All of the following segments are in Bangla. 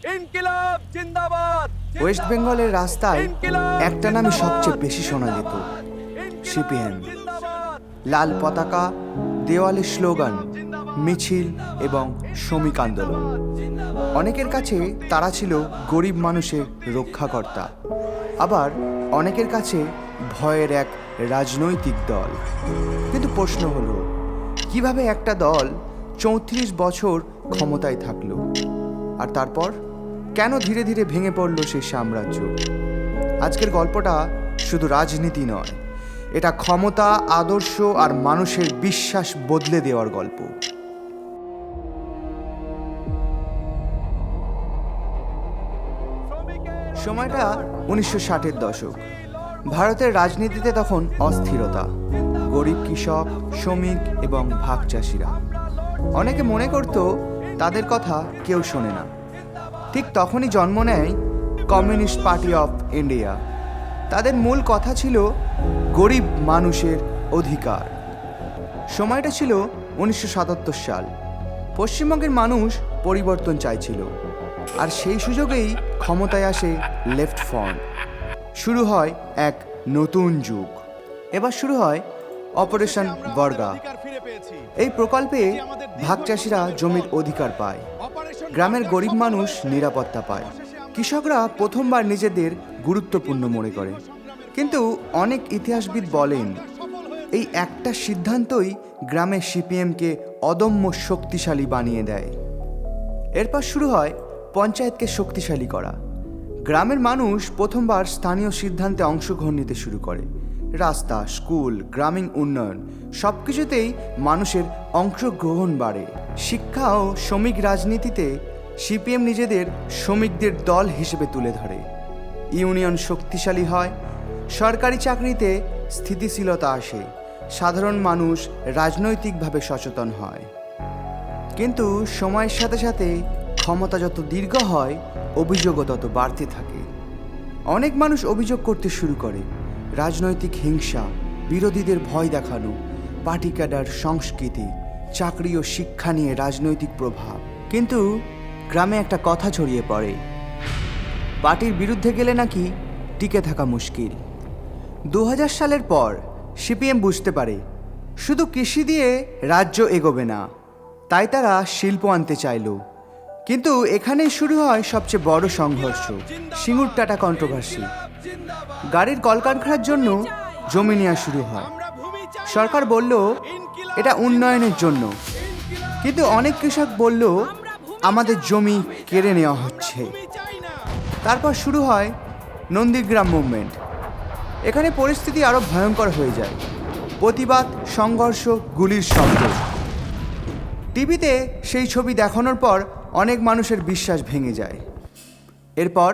ইনকিলাব জিন্দাবাদ। ওয়েস্ট বেঙ্গলের রাস্তায় একটা নামই সবচেয়ে বেশি শোনা যেত, সিপিএম। লাল পতাকা, দেওয়ালে স্লোগান, মিছিল এবং শ্রমিক আন্দোলন। অনেকের কাছে তারা ছিল গরিব মানুষের রক্ষাকর্তা, আবার অনেকের কাছে ভয়ের এক রাজনৈতিক দল। কিন্তু প্রশ্ন হলো, কিভাবে একটা দল 34 বছর ক্ষমতায় থাকলো, আর তারপর কেন ধীরে ধীরে ভেঙে পড়ল সেই সাম্রাজ্য? আজকের গল্পটা শুধু রাজনীতি নয়, এটা ক্ষমতা, আদর্শ আর মানুষের বিশ্বাস বদলে দেওয়ার গল্প। সময়টা 1960-এর দশক। ভারতের রাজনীতিতে তখন অস্থিরতা। গরিব কৃষক, শ্রমিক এবং ভাগ চাষিরা, অনেকে মনে করত তাদের কথা কেউ শোনে না। ঠিক তখনই জন্ম নেয় কমিউনিস্ট পার্টি অফ ইন্ডিয়া। তাদের মূল কথা ছিল গরিব মানুষের অধিকার। সময়টা ছিল 1977 সাল। পশ্চিমবঙ্গের মানুষ পরিবর্তন চাইছিল, আর সেই সুযোগেই ক্ষমতায় আসে লেফট ফ্রন্ট। শুরু হয় এক নতুন যুগ। এবার শুরু হয় অপারেশন বর্গা। এই প্রকল্পে ভাগ চাষিরা জমির অধিকার পায়, গ্রামের গরিব মানুষ নিরাপত্তা পায়, কৃষকরা প্রথমবার নিজেদের গুরুত্বপূর্ণ মনে করে। কিন্তু অনেক ইতিহাসবিদ বলেন, এই একটা সিদ্ধান্তই গ্রামের সিপিএমকে অদম্য শক্তিশালী বানিয়ে দেয়। এরপর শুরু হয় পঞ্চায়েতকে শক্তিশালী করা। গ্রামের মানুষ প্রথমবার স্থানীয় সিদ্ধান্তে অংশগ্রহণ নিতে শুরু করে। রাস্তা, স্কুল, গ্রামীণ উন্নয়ন সব কিছুতেই মানুষের অংশগ্রহণ বাড়ে। শিক্ষা ও শ্রমিক রাজনীতিতে সিপিএম নিজেদের শ্রমিকদের দল হিসেবে তুলে ধরে। ইউনিয়ন শক্তিশালী হয়, সরকারি চাকরিতে স্থিতিশীলতা আসে, সাধারণ মানুষ রাজনৈতিকভাবে সচেতন হয়। কিন্তু সময়ের সাথে সাথে ক্ষমতা যত দীর্ঘ হয়, অভিযোগও তত বাড়তে থাকে। অনেক মানুষ অভিযোগ করতে শুরু করে রাজনৈতিক হিংসা, বিরোধীদের ভয় দেখানো, পার্টি ক্যাডার সংস্কৃতি, চাকরি ও শিক্ষা নিয়ে রাজনৈতিক প্রভাব। কিন্তু গ্রামে একটা কথা ছড়িয়ে পড়ে, পার্টির বিরুদ্ধে গেলে নাকি টিকে থাকা মুশকিল। 2000 সালের পর সিপিএম বুঝতে পারে শুধু কৃষি দিয়ে রাজ্য এগোবে না, তাই তারা শিল্প আনতে চাইল। কিন্তু এখানেই শুরু হয় সবচেয়ে বড় সংঘর্ষ, সিঙ্গুর টাটা কন্ট্রোভার্সি। গাড়ির কলকারখানার জন্য জমি নেওয়া শুরু হয়। সরকার বলল এটা উন্নয়নের জন্য, কিন্তু অনেক কৃষক বলল আমাদের জমি কেড়ে নেওয়া হচ্ছে। তারপর শুরু হয় নন্দীগ্রাম মুভমেন্ট। এখানে পরিস্থিতি আরও ভয়ঙ্কর হয়ে যায়। প্রতিবাদ, সংঘর্ষ, গুলির শব্দ। টিভিতে সেই ছবি দেখানোর পর অনেক মানুষের বিশ্বাস ভেঙে যায়। এরপর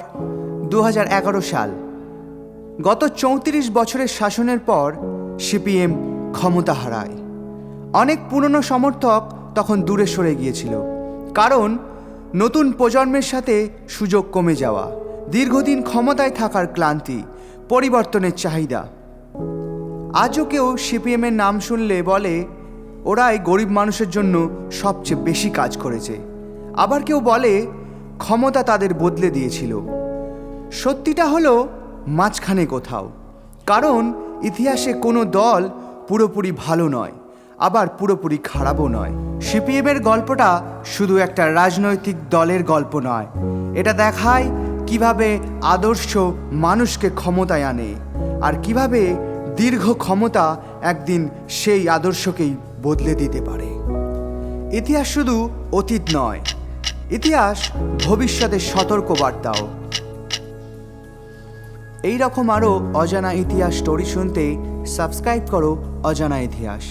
2011 সাল। গত 34 বছরের শাসনের পর সিপিএম ক্ষমতা হারায়। অনেক পুরনো সমর্থক তখন দূরে সরে গিয়েছিল, কারণ নতুন প্রজন্মের সাথে সুযোগ কমে যাওয়া, দীর্ঘদিন ক্ষমতায় থাকার ক্লান্তি, পরিবর্তনের চাহিদা। আজও কেউ সিপিএমের নাম শুনলে বলে ওরাই গরিব মানুষের জন্য সবচেয়ে বেশি কাজ করেছে। আবার কেউ বলে ক্ষমতা তাদের বদলে দিয়েছিল। সত্যিটা হলো মাঝখানে কোথাও, কারণ ইতিহাসে কোনো দল পুরোপুরি ভালো নয়, আবার পুরোপুরি খারাপও নয়। সিপিএমের গল্পটা শুধু একটা রাজনৈতিক দলের গল্প নয়, এটা দেখায় কিভাবে আদর্শ মানুষকে ক্ষমতায় আনে, আর কিভাবে দীর্ঘ ক্ষমতা একদিন সেই আদর্শকেই বদলে দিতে পারে। ইতিহাস শুধু অতীত নয়, ইতিহাস ভবিষ্যতের সতর্কবার্তাও। এই রকম আরও অজানা ইতিহাস স্টোরি শুনতে সাবস্ক্রাইব করো অজানা ইতিহাস।